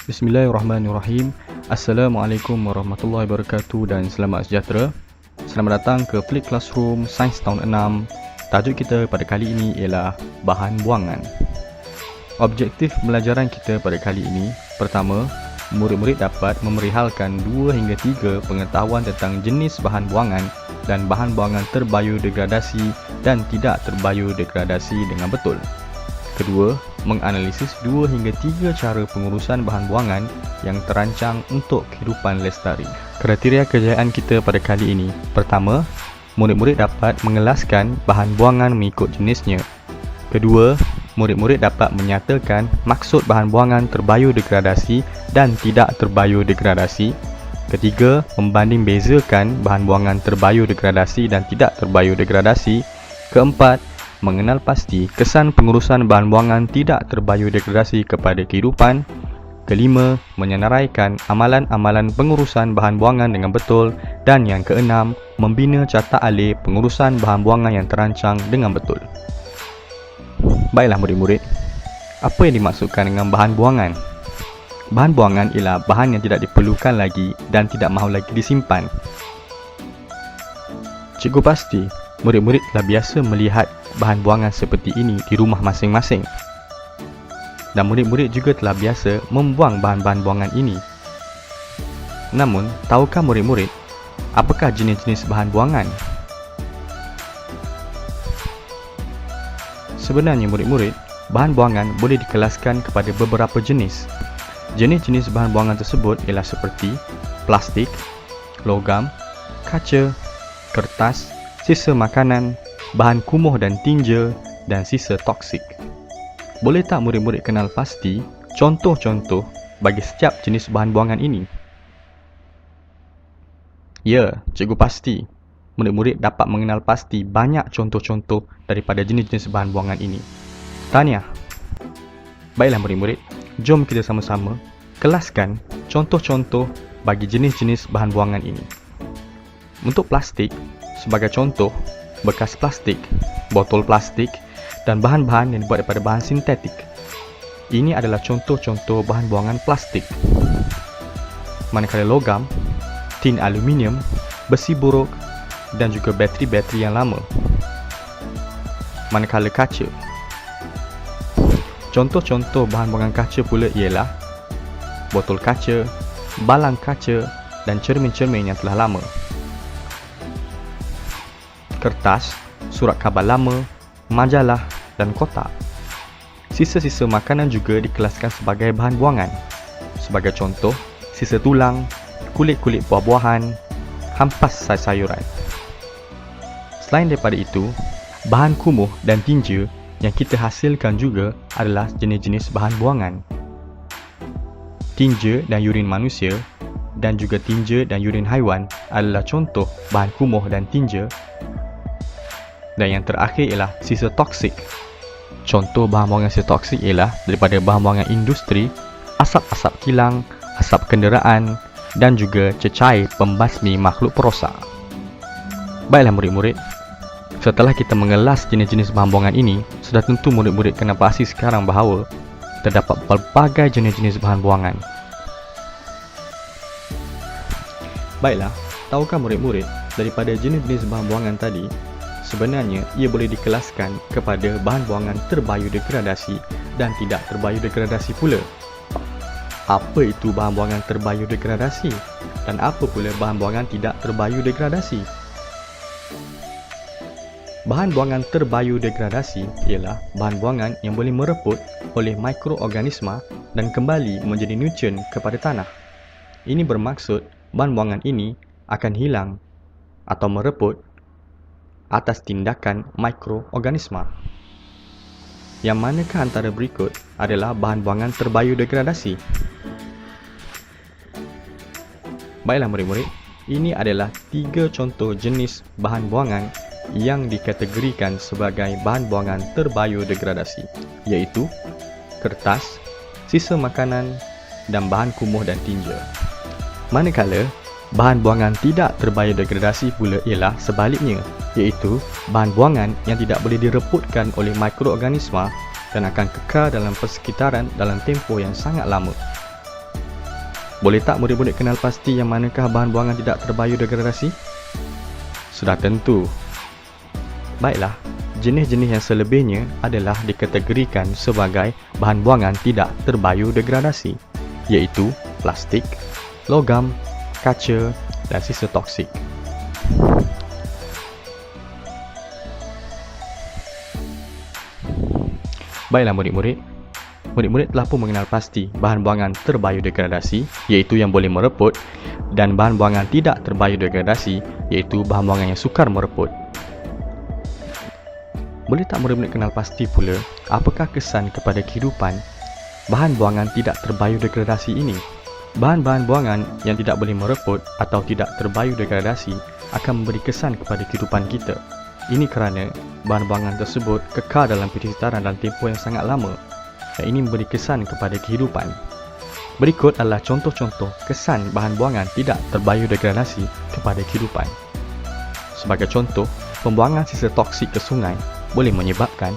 Bismillahirrahmanirrahim. Assalamualaikum warahmatullahi wabarakatuh dan selamat sejahtera. Selamat datang ke Flip Classroom Sains tahun 6. Tajuk kita pada kali ini ialah bahan buangan. Objektif pembelajaran kita pada kali ini, pertama, murid-murid dapat memerihalkan 2 hingga 3 pengetahuan tentang jenis bahan buangan dan bahan buangan terbiodegradasi dan tidak terbiodegradasi dengan betul. Kedua, menganalisis 2 hingga 3 cara pengurusan bahan buangan yang terancang untuk kehidupan lestari. Kriteria kejayaan kita pada kali ini, pertama, murid-murid dapat mengelaskan bahan buangan mengikut jenisnya. Kedua, murid-murid dapat menyatakan maksud bahan buangan terbiodegradasi dan tidak terbiodegradasi. Ketiga, membanding bezakan bahan buangan terbiodegradasi dan tidak terbiodegradasi. Keempat, mengenal pasti kesan pengurusan bahan buangan tidak terbiodegradasi kepada kehidupan. Kelima, menyenaraikan amalan-amalan pengurusan bahan buangan dengan betul. Dan yang keenam, membina carta alih pengurusan bahan buangan yang terancang dengan betul. Baiklah murid-murid, apa yang dimaksudkan dengan bahan buangan? Bahan buangan ialah bahan yang tidak diperlukan lagi dan tidak mahu lagi disimpan. Cikgu pasti murid-murid telah biasa melihat bahan buangan seperti ini di rumah masing-masing. Dan murid-murid juga telah biasa membuang bahan-bahan buangan ini. Namun, tahukah murid-murid apakah jenis-jenis bahan buangan? Sebenarnya murid-murid, bahan buangan boleh dikelaskan kepada beberapa jenis. Jenis-jenis bahan buangan tersebut ialah seperti plastik, logam, kaca, kertas, sisa makanan, bahan kumuh dan tinja dan sisa toksik. Boleh tak murid-murid kenal pasti contoh-contoh bagi setiap jenis bahan buangan ini? Ya, cikgu pasti. Murid-murid dapat mengenal pasti banyak contoh-contoh daripada jenis-jenis bahan buangan ini. Tahniah. Baiklah murid-murid, jom kita sama-sama kelaskan contoh-contoh bagi jenis-jenis bahan buangan ini. Untuk plastik, sebagai contoh, bekas plastik, botol plastik dan bahan-bahan yang dibuat daripada bahan sintetik. Ini adalah contoh-contoh bahan buangan plastik. Manakala logam, tin aluminium, besi buruk dan juga bateri-bateri yang lama. Manakala kaca, contoh-contoh bahan buangan kaca pula ialah botol kaca, balang kaca dan cermin-cermin yang telah lama. Kertas, surat khabar lama, majalah dan kotak. Sisa-sisa makanan juga dikelaskan sebagai bahan buangan. Sebagai contoh, sisa tulang, kulit-kulit buah-buahan, hampas sayur-sayuran. Selain daripada itu, bahan kumuh dan tinja yang kita hasilkan juga adalah jenis-jenis bahan buangan. Tinja dan urin manusia dan juga tinja dan urin haiwan adalah contoh bahan kumuh dan tinja. Dan yang terakhir ialah sisa toksik. Contoh bahan buangan sisa toksik ialah daripada bahan buangan industri, asap-asap kilang, asap kenderaan dan juga cecair pembasmi makhluk perosak. Baiklah murid-murid, setelah kita mengelas jenis-jenis bahan buangan ini, sudah tentu murid-murid kena pasti sekarang bahawa terdapat pelbagai jenis-jenis bahan buangan. Baiklah, tahukah murid-murid daripada jenis-jenis bahan buangan tadi, sebenarnya ia boleh dikelaskan kepada bahan buangan terbiodegradasi dan tidak terbiodegradasi pula. Apa itu bahan buangan terbiodegradasi dan apa pula bahan buangan tidak terbiodegradasi? Bahan buangan terbiodegradasi ialah bahan buangan yang boleh mereput oleh mikroorganisma dan kembali menjadi nutrien kepada tanah. Ini bermaksud bahan buangan ini akan hilang atau mereput atas tindakan mikroorganisma. Yang manakah antara berikut adalah bahan buangan terbiodegradasi? Baiklah murid-murid, ini adalah 3 contoh jenis bahan buangan yang dikategorikan sebagai bahan buangan terbiodegradasi, iaitu kertas, sisa makanan dan bahan kumuh dan tinja. Manakala bahan buangan tidak terbiodegradasi pula ialah sebaliknya, iaitu bahan buangan yang tidak boleh direputkan oleh mikroorganisma dan akan kekal dalam persekitaran dalam tempoh yang sangat lama. Boleh tak murid-murid kenal pasti yang manakah bahan buangan tidak terbiodegradasi? Sudah tentu. Baiklah, jenis-jenis yang selebihnya adalah dikategorikan sebagai bahan buangan tidak terbiodegradasi, iaitu plastik, logam, kaca dan sisa toksik. Baiklah murid-murid, murid-murid telah pun mengenal pasti bahan buangan terbiodegradasi, iaitu yang boleh mereput, dan bahan buangan tidak terbiodegradasi, iaitu bahan buangan yang sukar mereput. Boleh tak murid-murid kenal pasti pula apakah kesan kepada kehidupan bahan buangan tidak terbiodegradasi ini? Bahan-bahan buangan yang tidak boleh mereput atau tidak terbiodegradasi akan memberi kesan kepada kehidupan kita. Ini kerana bahan buangan tersebut kekal dalam pencitraan dalam tempoh yang sangat lama, dan ini memberi kesan kepada kehidupan. Berikut adalah contoh-contoh kesan bahan buangan tidak terbiodegradasi kepada kehidupan. Sebagai contoh, pembuangan sisa toksik ke sungai boleh menyebabkan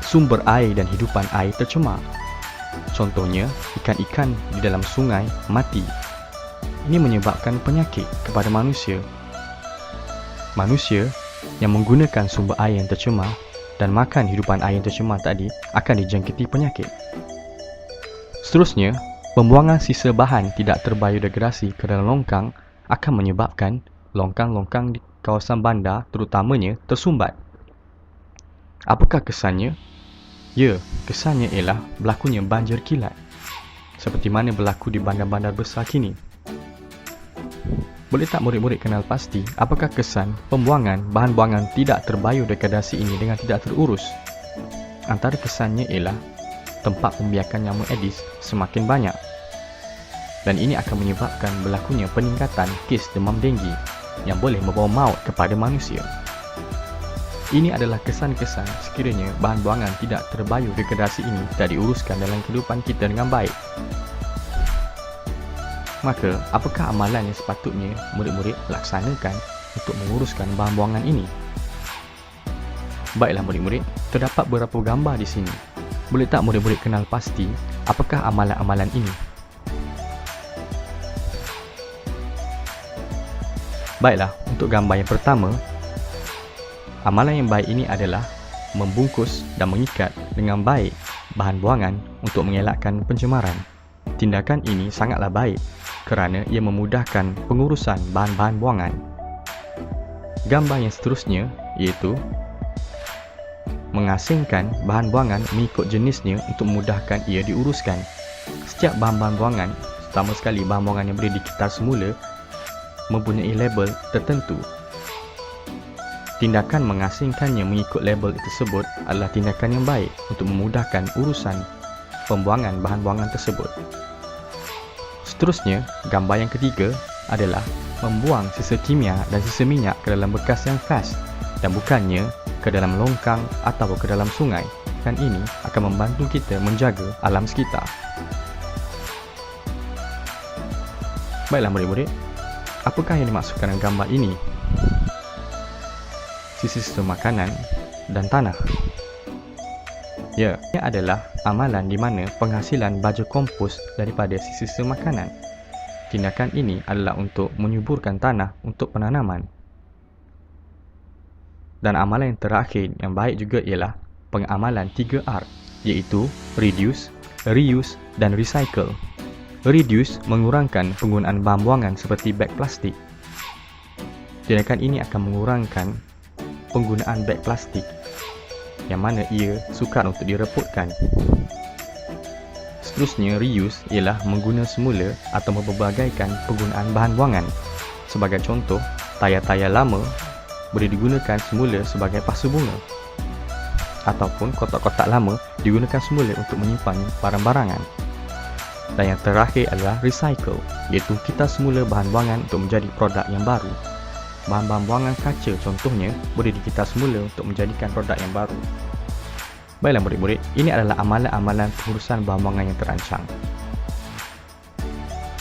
sumber air dan hidupan air tercemar. Contohnya, ikan-ikan di dalam sungai mati. Ini menyebabkan penyakit kepada manusia. Manusia yang menggunakan sumber air yang tercemar dan makan hidupan air yang tercemar tadi akan dijangkiti penyakit. Seterusnya, pembuangan sisa bahan tidak terbiodegradasi ke dalam longkang akan menyebabkan longkang-longkang di kawasan bandar terutamanya tersumbat. Apakah kesannya? Ya, kesannya ialah berlakunya banjir kilat, seperti mana berlaku di bandar-bandar besar kini. Boleh tak murid-murid kenal pasti apakah kesan pembuangan bahan buangan tidak terbiodegradasi ini dengan tidak terurus? Antara kesannya ialah tempat pembiakan nyamuk Aedes semakin banyak, dan ini akan menyebabkan berlakunya peningkatan kes demam denggi yang boleh membawa maut kepada manusia. Ini adalah kesan-kesan sekiranya bahan buangan tidak terbiodegradasi ini tidak diuruskan dalam kehidupan kita dengan baik. Maka, apakah amalan yang sepatutnya murid-murid laksanakan untuk menguruskan bahan buangan ini? Baiklah murid-murid, terdapat beberapa gambar di sini. Boleh tak murid-murid kenal pasti apakah amalan-amalan ini? Baiklah, untuk gambar yang pertama, amalan yang baik ini adalah membungkus dan mengikat dengan baik bahan buangan untuk mengelakkan pencemaran. Tindakan ini sangatlah baik kerana ia memudahkan pengurusan bahan-bahan buangan. Gambar yang seterusnya iaitu mengasingkan bahan buangan mengikut jenisnya untuk memudahkan ia diuruskan. Setiap bahan-bahan buangan, terutama sekali bahan buangan yang boleh dikitar semula, mempunyai label tertentu. Tindakan mengasingkannya mengikut label tersebut adalah tindakan yang baik untuk memudahkan urusan pembuangan bahan buangan tersebut. Seterusnya, gambar yang ketiga adalah membuang sisa kimia dan sisa minyak ke dalam bekas yang khas dan bukannya ke dalam longkang atau ke dalam sungai, dan ini akan membantu kita menjaga alam sekitar. Baiklah murid-murid, apakah yang dimaksudkan dengan gambar ini? Sisa-sisa makanan dan tanah. Ya, ini adalah amalan di mana penghasilan baja kompos daripada sisa-sisa makanan. Tindakan ini adalah untuk menyuburkan tanah untuk penanaman. Dan amalan yang terakhir yang baik juga ialah pengamalan 3R, iaitu reduce, reuse dan recycle. Reduce mengurangkan penggunaan bahan buangan seperti beg plastik. Tindakan ini akan mengurangkan penggunaan beg plastik yang mana ia sukar untuk direputkan. Seterusnya, reuse ialah mengguna semula atau memperbagaikan penggunaan bahan buangan. Sebagai contoh, tayar-tayar lama boleh digunakan semula sebagai pasu bunga, ataupun kotak-kotak lama digunakan semula untuk menyimpan barang-barangan. Dan yang terakhir adalah recycle, iaitu kita semula bahan buangan untuk menjadi produk yang baru. Bahan-bahan buangan kaca contohnya boleh dikitar semula untuk menjadikan produk yang baru. Baiklah murid-murid, ini adalah amalan-amalan pengurusan bahan buangan yang terancang.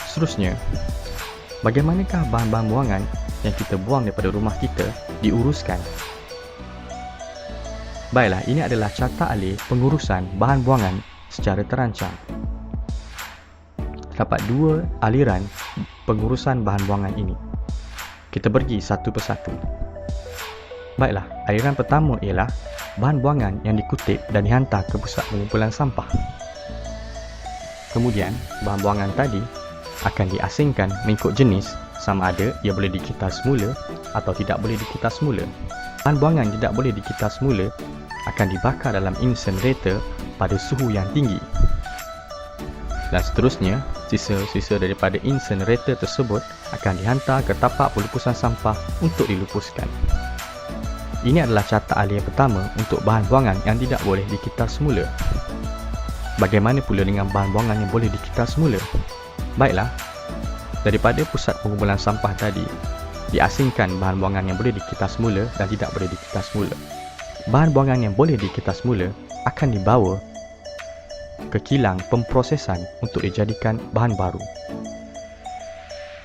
Seterusnya, bagaimanakah bahan-bahan buangan yang kita buang daripada rumah kita diuruskan? Baiklah, ini adalah carta alih pengurusan bahan buangan secara terancang. terdapat dua aliran pengurusan bahan buangan ini. Kita pergi satu persatu. Baiklah, aliran pertama ialah bahan buangan yang dikutip dan dihantar ke pusat pengumpulan sampah. Kemudian, bahan buangan tadi akan diasingkan mengikut jenis, sama ada ia boleh dikikar semula atau tidak boleh dikikar semula. Bahan buangan tidak boleh dikikar semula akan dibakar dalam incinerator pada suhu yang tinggi. Dan seterusnya, sisa-sisa daripada incinerator tersebut akan dihantar ke tapak pelupusan sampah untuk dilupuskan. Ini adalah carta aliran pertama untuk bahan buangan yang tidak boleh dikikar semula. Bagaimana pula dengan bahan buangan yang boleh dikikar semula? Baiklah, daripada pusat pengumpulan sampah tadi, diasingkan bahan buangan yang boleh dikikar semula dan tidak boleh dikikar semula. Bahan buangan yang boleh dikikar semula akan dibawa ke kilang pemprosesan untuk dijadikan bahan baru.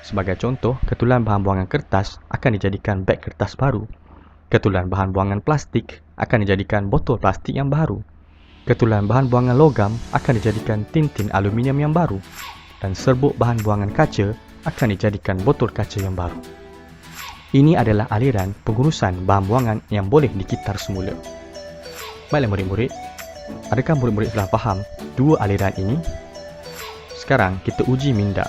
Sebagai contoh, ketulan bahan buangan kertas akan dijadikan beg kertas baru. Ketulan bahan buangan plastik akan dijadikan botol plastik yang baru. Ketulan bahan buangan logam akan dijadikan tin-tin aluminium yang baru. Dan serbuk bahan buangan kaca akan dijadikan botol kaca yang baru. Ini adalah aliran pengurusan bahan buangan yang boleh dikikar semula. Baiklah murid-murid, adakah murid-murid telah faham dua aliran ini? Sekarang kita uji minda.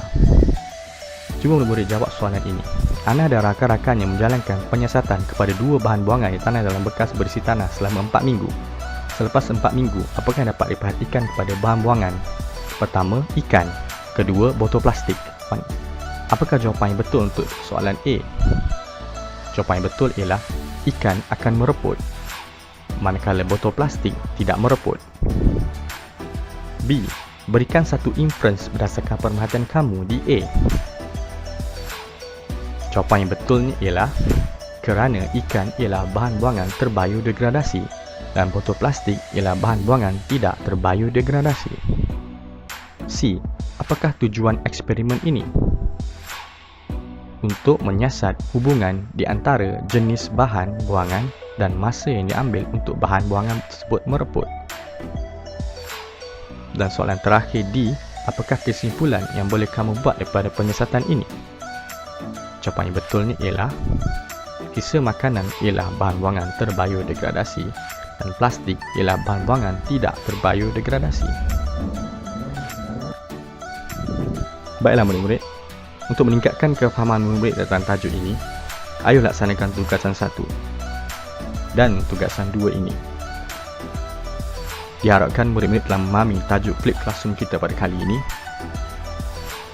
Cuba murid-murid jawab soalan ini. Ana dan rakan-rakan yang menjalankan penyiasatan kepada dua bahan buangan yang tanah dalam bekas berisi tanah selama 4 minggu. Selepas 4 minggu, apakah yang dapat diperhatikan kepada bahan buangan? Pertama, ikan. Kedua, botol plastik. Apakah jawapan yang betul untuk soalan A? Jawapan yang betul ialah ikan akan mereput, manakala botol plastik tidak mereput. B. Berikan satu inference berdasarkan pemerhatian kamu di A. Jawapan yang betulnya ialah kerana ikan ialah bahan buangan terbiodegradasi dan botol plastik ialah bahan buangan tidak terbiodegradasi. C. Apakah tujuan eksperimen ini? Untuk menyiasat hubungan di antara jenis bahan buangan dan masa yang diambil untuk bahan buangan tersebut mereput. Dan soalan terakhir D. Apakah kesimpulan yang boleh kamu buat daripada penyiasatan ini? Jawapan yang betulnya ialah sisa makanan ialah bahan buangan terbiodegradasi dan plastik ialah bahan buangan tidak terbiodegradasi. Baiklah murid-murid, untuk meningkatkan kefahaman murid tentang tajuk ini, ayo laksanakan tugasan 1 dan tugasan 2 ini. Diharapkan murid-murid telah memahami tajuk Flip Classroom kita pada kali ini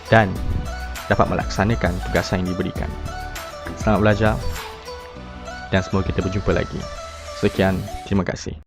dan dapat melaksanakan tugasan yang diberikan. Selamat belajar dan semoga kita berjumpa lagi. Sekian, terima kasih.